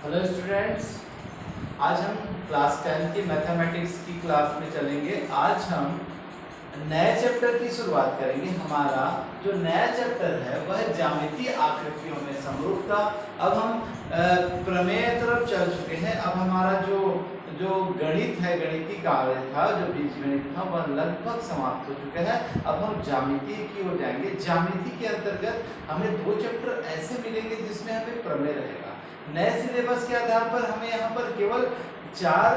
Hello students, आज हम class 10 की मैथमेटिक्स की क्लास में चलेंगे। आज हम नए चैप्टर की शुरुआत करेंगे। हमारा जो नया चैप्टर है वह ज्यामितीय आकृतियों में समरूपता। अब हम प्रमेय तरफ चल चुके हैं। अब हमारा जो जो गणित है, गणितीय कार्य था, जो बीजगणित था, वह लगभग समाप्त हो चुका है। अब हम ज्यामिति की ओर जाएंगे। ज्यामिति के अंतर्गत हमें दो चैप्टर ऐसे मिलेंगे जिसमें हमें प्रमेय रहेगा। नए सिलेबस के आधार पर हमें यहाँ पर केवल 4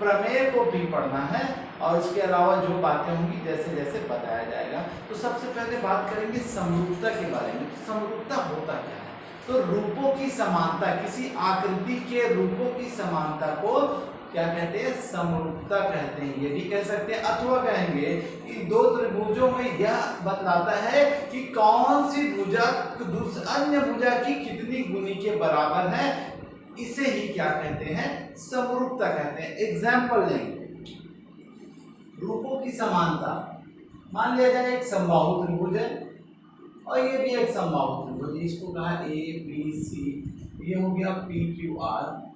प्रमेय को भी पढ़ना है और उसके अलावा जो बातें होंगी जैसे जैसे बताया जाएगा। तो सबसे पहले बात करेंगे समरूपता के बारे में। तो समरूपता होता क्या है? तो रूपों की समानता, किसी आकृति के रूपों की समानता को क्या कहते हैं? समरूपता कहते हैं। ये भी कह सकते हैं, अथवा कहेंगे कि दो त्रिभुजों में यह बतलाता है कि कौन सी भुजा अन्य भुजा की कितनी गुनी के बराबर है। इसे ही क्या कहते हैं? समरूपता कहते हैं। एग्जाम्पल लेंगे, रूपों की समानता। मान लिया जाए एक समबाहु त्रिभुज है और ये भी एक समबाहु त्रिभुज, इसको कहा ए बी सी, ये हो गया पी क्यू आर।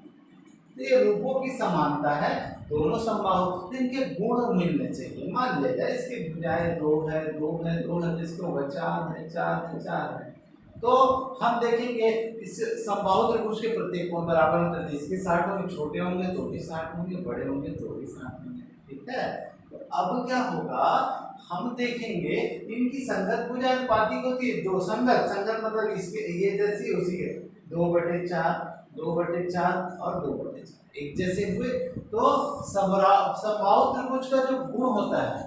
तो ये रूपों की समानता है, दोनों समबाहु, तो इनके गुण मिलने चाहिए। मान लिया जाए इसकी भुजाएं 2 है, 2 है, 2 है, जिसके ऊपर 4 है, 4 है, 4 है। तो हम देखेंगे इस समबाहु त्रिभुज के प्रत्येक कोण बराबर होते हैं। इसके 60 होंगे, छोटे होंगे तो भी 60 होंगे, बड़े होंगे तो भी 60 होंगे। ठीक है। तो अब क्या होगा, हम देखेंगे इनकी संगत भुजा अनुपातिक होती है। दो संगत मतलब इसके ये जैसी उसी के 2/4, 2/4 और 2/4 एक जैसे हुए। तो समबाहु त्रिभुज का जो गुण होता है,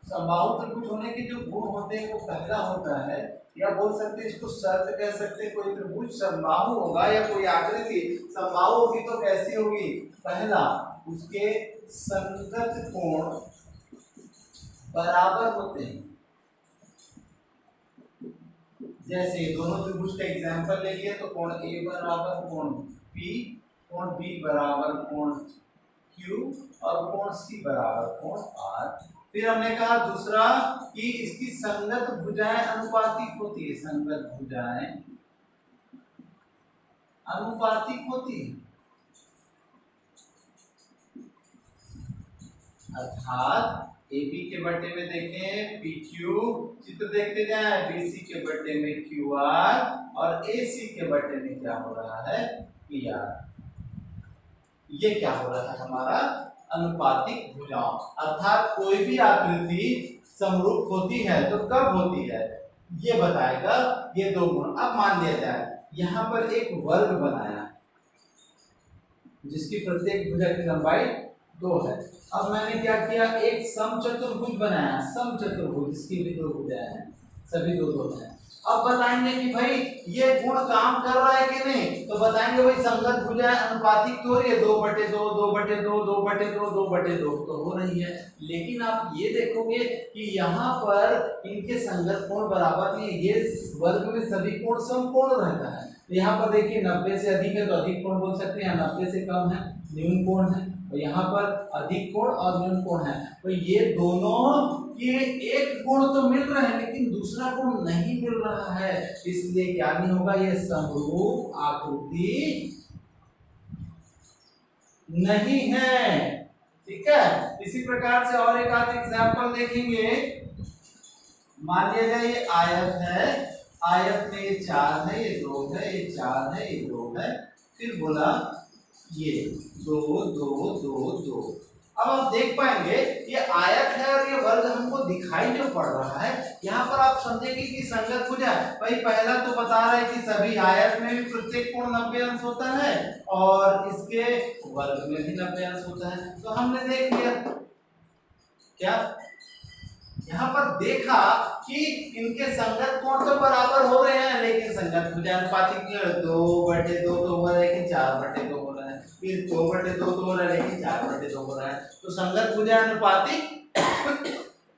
समबाहु त्रिभुज होने के जो गुण होते हैं वो पहला होता है, या बोल सकते हैं इसको शर्त कह सकते हैं। कोई त्रिभुज समबाहु होगा या कोई आकृति समबाहु होगी तो कैसी होगी? पहला, उसके संगत कोण बराबर होते हैं। जैसे दोनों त्रिभुज का एग्जांपल ले लिए तो कोण ए बराबर कोण पी, कोण बी बराबर कोण क्यू और कोण सी बराबर कोण आर। फिर हमने कहा दूसरा कि इसकी संगत भुजाएं अनुपातिक होती है। संगत भुजाएं अनुपातिक होती है, अर्थात AB के बट्टे में देखें PQ, चित्र देखते जाए, BC के बट्टे में QR और AC के बट्टे में क्या हो रहा है? PR। ये क्या हो रहा है? हमारा अनुपातिक भुजाओं, अर्थात कोई भी आकृति समरूप होती है तो कब होती है ये बताएगा ये दो गुण। अब मान लिया जाए यहां पर एक वर्ग बनाया जिसकी प्रत्येक भुजा की लंबाई 2 है। अब मैंने क्या किया, एक समचतुर्भुज बनाया, समचतुर्भुज, इसकी भी 2 भुजाएं हैं, सभी 2 हैं। अब बताएंगे कि भाई ये गुण काम कर रहा है कि नहीं, तो बताएंगे भाई संगत भुजाएं अनुपातिक तो हो रही है, 2/2, 2/2, 2/2, 2/2 तो हो रही है। लेकिन आप ये देखोगे कि यहाँ पर इनके संगत कोण बराबर नहीं है। ये वर्ग में सभी कोण समकोण रहता है। यहाँ पर देखिए 90 से अधिक है तो अधिक कोण बोल सकते हैं, 90 से कम है न्यून कोण है, और यहाँ पर अधिक कोण और न्यून कोण है। तो ये दोनों के एक गुण तो मिल रहे हैं लेकिन दूसरा गुण नहीं मिल रहा है, इसलिए क्या नहीं होगा, ये समरूप आकृति नहीं है। ठीक है। इसी प्रकार से और एक आध एग्जाम्पल देखेंगे। मान लिया जाए ये आयत है, आयत में ये 4 है, ये 2 है, ये 4 है, ये 2 है, फिर बोला ये 2 2 2 2। अब आप देख पाएंगे ये आयत है और ये वर्ग हमको दिखाई जो पड़ रहा है। यहाँ पर आप समझेंगे कि संगत भुजा, भाई पहला तो बता रहा है कि सभी आयत में भी प्रत्येक कोण 90 अंश होता है और इसके वर्ग में भी 90 अंश होता है। तो हमने देख लिया क्या, यहाँ पर देखा कि इनके संगत कोण तो बराबर हो रहे हैं लेकिन संगत भुजा अनुपातिक 2/2 तो हो रहा है लेकिन 4/2 हो रहा है, फिर 2/2 तो हो रहा है लेकिन 4/2 हो रहा है। तो संगत भुजा अनुपातिक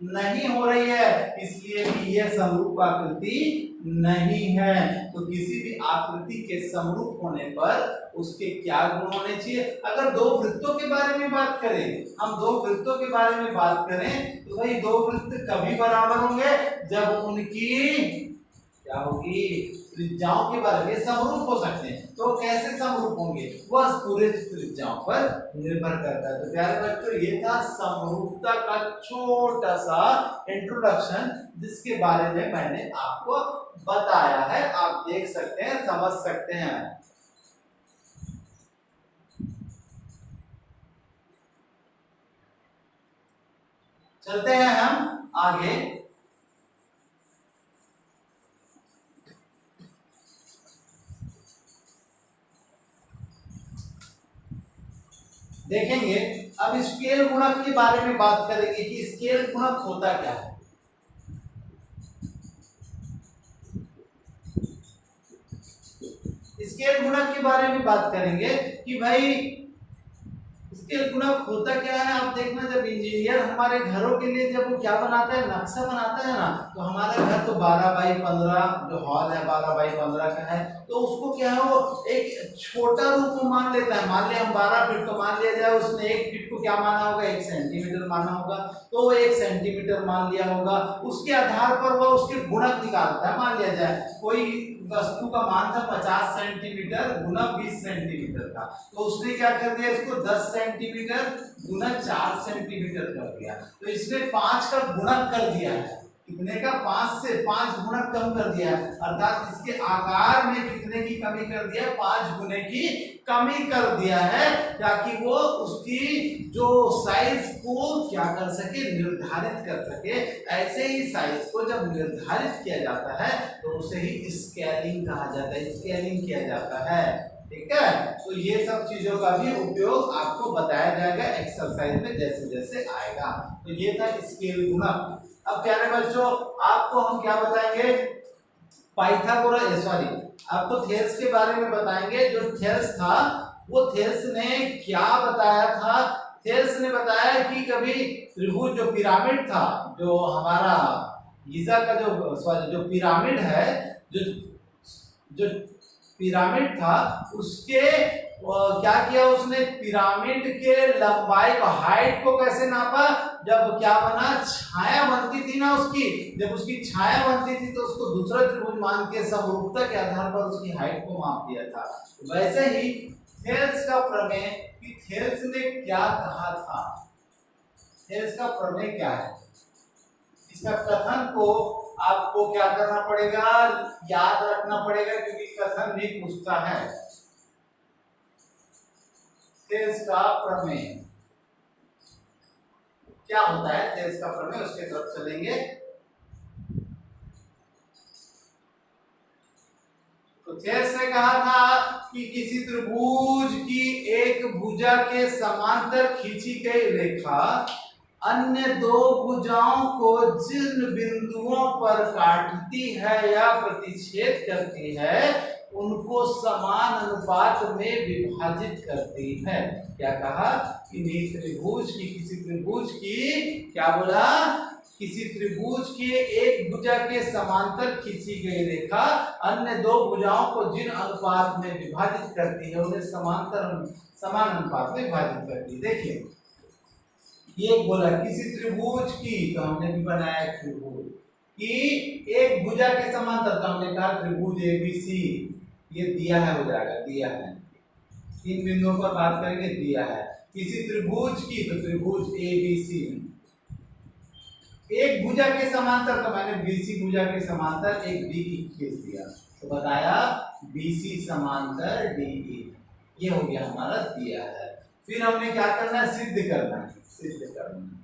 नहीं हो रही है, इसलिए भी यह समरूप आकृति नहीं है। तो किसी भी आकृति के समरूप होने पर उसके क्या गुण होने चाहिए? अगर दो वृत्तों के बारे में बात करें, हम दो वृत्तों के बारे में बात करें तो भाई दो वृत्त कभी बराबर होंगे जब उनकी क्या होगी? त्रिज्याओं के बारे में समरूप हो सकते हैं। तो कैसे समरूप होंगे वह पूरे त्रिज्याओं पर निर्भर करता है। तो प्यारे बच्चों ये था समरूपता का छोटा सा इंट्रोडक्शन जिसके बारे में मैंने आपको बताया है। आप देख सकते हैं, समझ सकते हैं। चलते हैं हम आगे। देखेंगे अब स्केल गुणक के बारे में बात करेंगे कि स्केल गुणक होता क्या है। स्केल गुणक के बारे में बात करेंगे कि भाई स्केल गुणक होता क्या है। आप देखना जब इंजीनियर हमारे घरों के लिए जब वो क्या बनाता है, नक्शा बनाता है ना, तो हमारा घर तो 12 बाई 15 जो हॉल है 12 बाई 15 का है, तो उसको क्या है वो एक छोटा रूप में मान लेता है। मान लिया हम 12 फीट तो मान लिया जाए, उसने 1 फीट को क्या माना होगा, 1 सेंटीमीटर माना होगा, तो वो 1 सेंटीमीटर मान लिया होगा। उसके आधार पर वह उसके गुणक निकालता है। मान लिया जाए कोई वस्तु का मान था 50 सेंटीमीटर गुना 20 सेंटीमीटर का, तो उसने क्या कर दिया, इसको 10 सेंटीमीटर गुना 4 सेंटीमीटर कर दिया। तो इसने 5 का गुणक कर दिया है। कितने का, 5 से 5 गुणक कम कर दिया है, अर्थात इसके आकार में कितने की कमी कर दिया, 5 गुने की कमी कर दिया है, ताकि वो उसकी जो साइज को क्या कर सके, निर्धारित कर सके। ऐसे ही साइज को जब निर्धारित किया जाता है तो उसे ही स्केलिंग कहा जाता है, स्केलिंग किया जाता है। ठीक है, तो ये सब चीजों का भी उपयोग आपको बताया जाएगा एक्सरसाइज में जैसे जैसे आएगा। तो ये था स्केल गुणक। अब प्यारे बच्चों आपको हम क्या बताएंगे, पाइथागोरस आपको थेल्स के बारे में बताएंगे। जो थेल्स था वो थेल्स ने क्या बताया था, थेल्स ने बताया कि कभी त्रिभुज जो पिरामिड था, जो हमारा गीजा का जो पिरामिड है, जो पिरामिड था उसके क्या किया उसने, पिरामिड के लंबाई को, हाइट को कैसे नापा, जब क्या बना, छाया बनती थी ना उसकी, जब उसकी छाया बनती थी तो उसको दूसरा त्रिभुज मान के समरूपता के आधार पर उसकी हाइट को माप दिया था। वैसे ही थेल्स का प्रमेय, कि थेल्स ने क्या कहा था, थेल्स का प्रमेय क्या है, इसका कथन को आपको क्या करना पड़ेगा, याद रखना पड़ेगा, क्योंकि कथन भी पूछता है। थेल्स का प्रमेय क्या होता है, थेल्स का प्रमेय, उसके तरफ चलेंगे। तो थेल्स ने कहा था कि किसी त्रिभुज की एक भुजा के समांतर खींची गई रेखा अन्य 2 भुजाओं को जिन बिंदुओं पर काटती है या प्रतिच्छेद करती है उनको समान अनुपात में विभाजित करती है। क्या कहा कि त्रिभुज की, किसी त्रिभुज की, क्या बोला, किसी त्रिभुज के एक भुजा के समांतर खींची गई रेखा अन्य 2 भुजाओं को जिन अनुपात में विभाजित करती है उन्हें समान अनुपात में विभाजित करती है। देखिए ये बोला किसी त्रिभुज की, तो हमने भी बनाया त्रिभुज कि एक भुजा के समांतर, तो हमने कहा त्रिभुज एबीसी, ये दिया है, हो जाएगा, दिया है, 3 बिंदुओं पर बात करेंगे, दिया है। किसी त्रिभुज की, तो त्रिभुज एबीसी एक भुजा के समांतर, तो मैंने बीसी भुजा के समांतर एक डीई खींच दिया, तो बताया बीसी समांतर डीई, ये हो गया हमारा, दिया है। फिर हमने क्या करना है, सिद्ध करना है, सिद्ध करना है।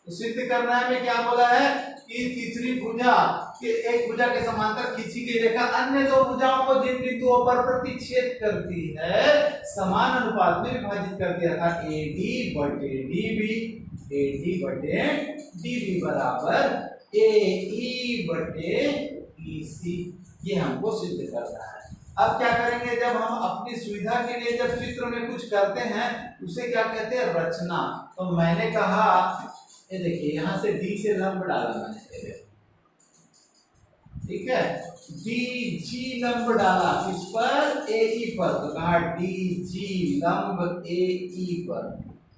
तो सिद्ध करना है में क्या बोला है कि तीसरी भुजा के एक भुजा के समांतर खींची गई रेखा अन्य 2 भुजाओं को जिन बिंदुओं पर प्रतिच्छेद करती है समान अनुपात में विभाजित कर दिया था। AD बटे DB, AD बटे DB बराबर AE बटे EC, ये हमको सिद्ध करना है। अब क्या करेंगे, जब हम अपनी सुविधा के लिए जब चित्र में कुछ करते हैं उसे क्या कहते हैं, रचना। तो मैंने कहा ये देखिए यहां से D से लंब डाला मैंने, ठीक है, DG लंब डाला किस पर, AE पर, तो कहा DG लंब AE पर,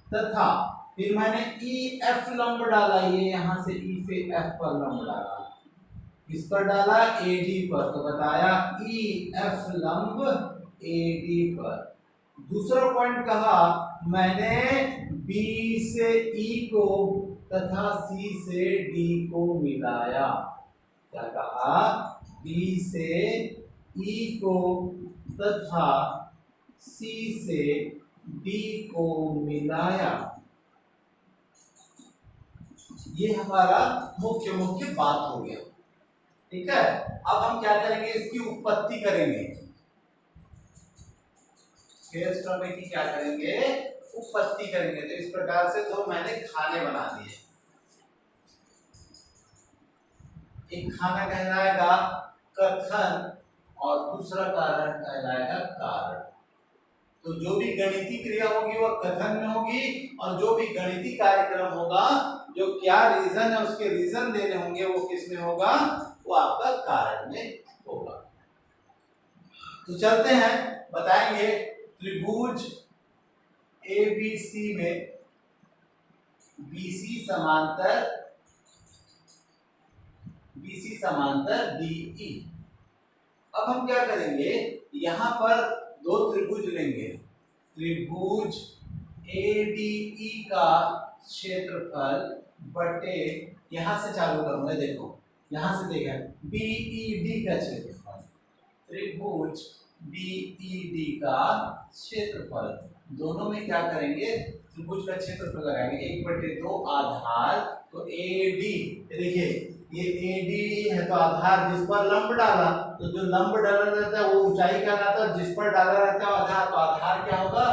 तथा फिर मैंने EF लंब डाला, ये यहां से E से F पर लंब डाला, किस पर डाला, एडी पर, तो बताया ई एफ लंब एडी पर। दूसरा पॉइंट कहा मैंने बी से ई को तथा सी से डी को मिलाया। क्या कहा, बी से ई को तथा सी से डी को मिलाया। ये हमारा मुख्य मुख्य बात हो गया। ठीक है, अब हम क्या करेंगे, इसकी उत्पत्ति करेंगे। की क्या करेंगे, उत्पत्ति करेंगे। तो इस प्रकार से दो मैंने खाने बना दिए। एक खाना कहलाएगा कथन और दूसरा कारण कहलाएगा कारण। तो जो भी गणितीय क्रिया होगी वह कथन में होगी, और जो भी गणितीय कार्यक्रम होगा, जो क्या रीजन है उसके रीजन देने होंगे, वो किस में होगा, वो आपका कारण में होगा। तो चलते हैं, बताएंगे त्रिभुज एबीसी में बीसी समांतर डीई। अब हम क्या करेंगे, यहां पर दो त्रिभुज लेंगे। त्रिभुज एडीई का क्षेत्रफल बटे, यहां से चालू करूंगा, देखो यहां से देखा बीईडी का क्षेत्रफल, त्रिभुज बीईडी का क्षेत्रफल, दोनों में क्या करेंगे, त्रिभुज का क्षेत्रफल लगाएंगे 1/2 आधार। तो एडी, देखिए ये एडी है, तो आधार जिस पर लंब डाला, तो जो लंब डाला रहता है वो ऊंचाई कहलाता है, जिस पर डाला रहता है आधार, तो आधार क्या होगा,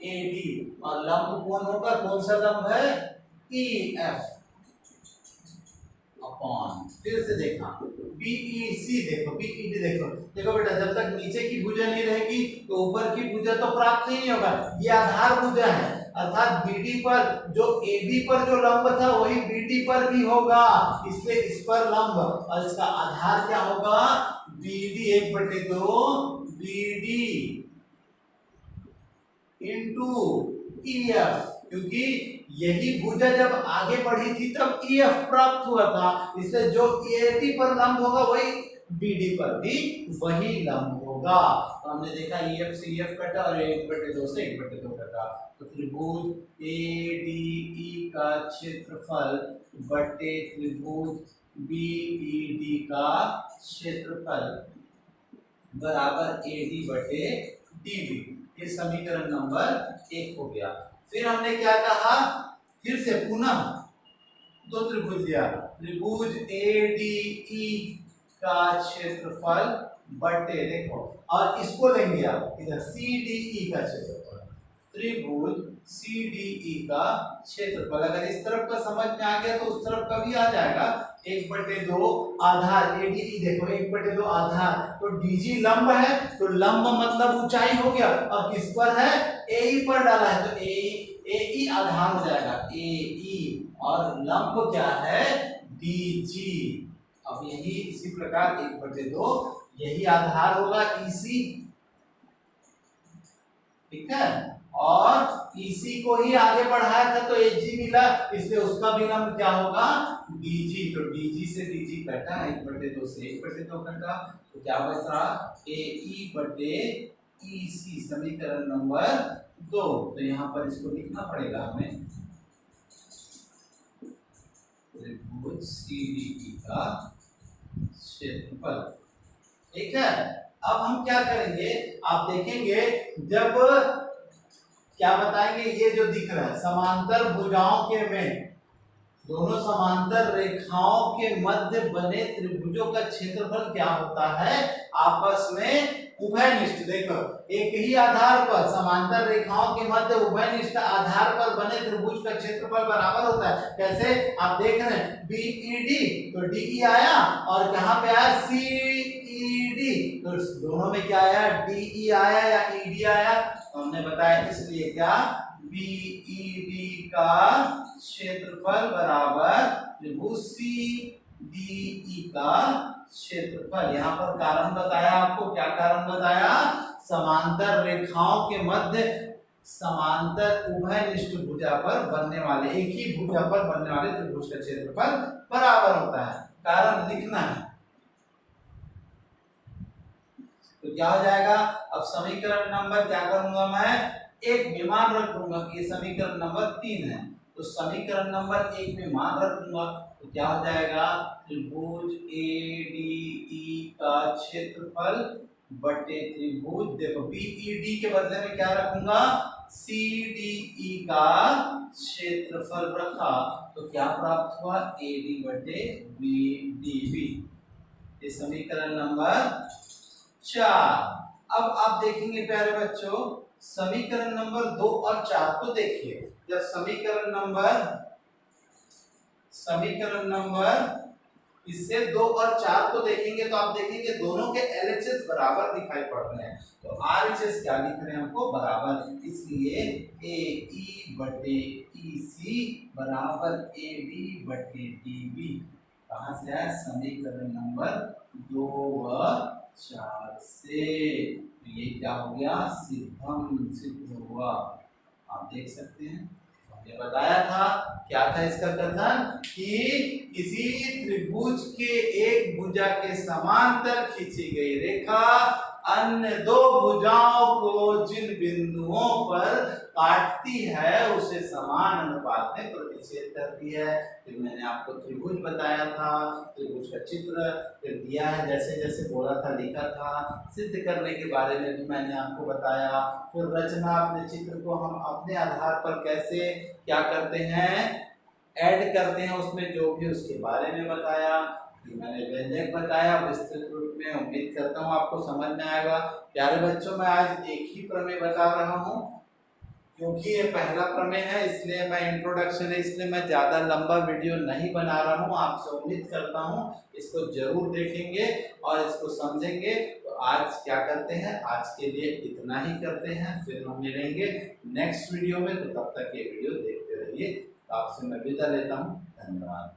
एडी। और लंब कौन होगा, कौन सा लंब है, ईएफ अपॉन, फिर से देखना बीईसी, देखो बीईडी, देखो बेटा, जब तक नीचे की भुजा नहीं रहेगी तो ऊपर की भुजा तो प्राप्त ही नहीं होगा। ये आधार भुजा है, अर्थात बीडी पर जो एबी पर जो लंब था वही बीडी पर भी होगा, इसलिए इस पर लंब, और इसका आधार क्या होगा, बीडी 1/2 बीडी इंटू ईएफ, क्योंकि यही भुजा जब आगे बढ़ी थी तब ईएफ प्राप्त हुआ था, इसलिए जो एडी पर लंब होगा वही बीडी पर भी वही लंब होगा। तो हमने देखा ईएफ से ईएफ कटा और 1/2 से 1/2 कटा। तो त्रिभुज एडीई का क्षेत्रफल बटे त्रिभुज बीईडी का क्षेत्रफल बराबर एडी बटे डीबी। ये समीकरण नंबर 1 हो गया। फिर हमने क्या कहा, फिर से पुनः दो त्रिभुज लिया, त्रिभुज एडीई का क्षेत्रफल बटे, देखो, और इसको लेंगे आप इधर सीडीई का क्षेत्रफल, त्रिभुज सीडीई का क्षेत्रफल। अगर इस तरफ का समझ में आ गया तो उस तरफ का भी आ जाएगा। 1/2 आधार एडीई, देखो 1/2 आधार, तो डीजी लंब है, तो लंब मतलब ऊंचाई हो गया, और किस पर है, एई पर डाला है, तो एई आधार हो जाएगा, एई, और लंब क्या है, डीजी। अब यही इसी प्रकार 1/2 यही आधार होगा ईसी, ठीक है, और ईसी को ही आगे बढ़ाया था तो एजी मिला, इसलिए उसका भी लंब क्या होगा, डीजी। तो डीजी से डीजी कटा, 1/2 से 1/2 कटा, तो क्या बच रहा, एई बटे ईसी, समीकरण नंबर 2। तो यहाँ पर इसको लिखना पड़ेगा हमें, त्रिभुज सीडीई का क्षेत्रफल, ठीक है। अब हम क्या करेंगे, आप देखेंगे, जब क्या बताएंगे, ये जो दिख रहा है समांतर भुजाओं के में, दोनों समांतर रेखाओं के मध्य बने त्रिभुजों का क्षेत्रफल क्या होता है, आपस में उभयनिष्ठ, देखो एक ही आधार पर समांतर रेखाओं के मध्य उभयनिष्ठ आधार पर बने त्रिभुज का क्षेत्रफल बराबर होता है। कैसे, आप देख रहे हैं बीईडी, तो डीई आया, और कहां पे आया, सीईडी, तो दोनों में क्या आया, डीई आया या ईडी आया, तो हमने बताया इसलिए क्या, बीईडी का क्षेत्रफल बराबर त्रिभुज सीडीई का क्षेत्रफल। यहाँ पर कारण बताया आपको, क्या कारण बताया, समांतर रेखाओं के मध्य समांतर उभयनिष्ठ भुजा पर बनने वाले, एक ही भुजा पर बनने वाले त्रिभुज का क्षेत्रफल बराबर होता है। कारण लिखना है, क्या हो जाएगा, अब समीकरण नंबर क्या करूंगा मैं, एक में मान रख दूंगा कि ये समीकरण नंबर 3 है, तो समीकरण नंबर 1 में मान रखूंगा तो क्या हो जाएगा, त्रिभुज ADE का क्षेत्रफल बटे त्रिभुज, देखो BED के बदले में क्या रखूंगा, CDE का क्षेत्रफल रखा, तो क्या प्राप्त हुआ, AD बटे BDB। ये समीकरण नंबर 4। अब आप देखेंगे प्यारे बच्चों, समीकरण नंबर 2 और 4 को देखिए। जब समीकरण नंबर इससे 2 और 4 को देखेंगे तो आप देखेंगे दोनों के LHS बराबर दिखाई पड़ रहे हैं, तो RHS क्या लिख रहे हैं हमको, बराबर, इसलिए AE बटे EC बराबर AD बटे DB। कहाँ से आया, समीकरण नंबर 2 व 4 से। तो ये क्या हो गया, सिद्ध हुआ। आप देख सकते हैं, हमने बताया था, क्या था इसका कथन, कि किसी त्रिभुज के एक भुजा के समांतर खींची गई रेखा अन्य दो भुजाओं को जिन बिंदुओं पर काटती है उसे समान अनुपात में प्रतिच्छेद करती है। फिर मैंने आपको त्रिभुज बताया था, त्रिभुज का चित्र फिर दिया है, जैसे जैसे बोला था लिखा था। सिद्ध करने के बारे में भी मैंने आपको बताया। फिर रचना, अपने चित्र को हम अपने आधार पर कैसे क्या करते हैं, ऐड करते हैं उसमें, जो भी उसके बारे में बताया। मैंने व्यंजक बताया विस्तृत रूप में, उम्मीद करता हूँ आपको समझ में आएगा। प्यारे बच्चों, मैं आज एक ही प्रमेय बता रहा हूँ क्योंकि ये पहला प्रमेय है, इसलिए मैं इंट्रोडक्शन है, इसलिए मैं ज़्यादा लंबा वीडियो नहीं बना रहा हूँ। आपसे उम्मीद करता हूँ इसको जरूर देखेंगे और इसको समझेंगे। तो आज क्या करते हैं, आज के लिए इतना ही करते हैं, फिर हम मिलेंगे नेक्स्ट वीडियो में। तो तब तक ये वीडियो देखते रहिए। आपसे मैं विदा लेता हूँ, धन्यवाद।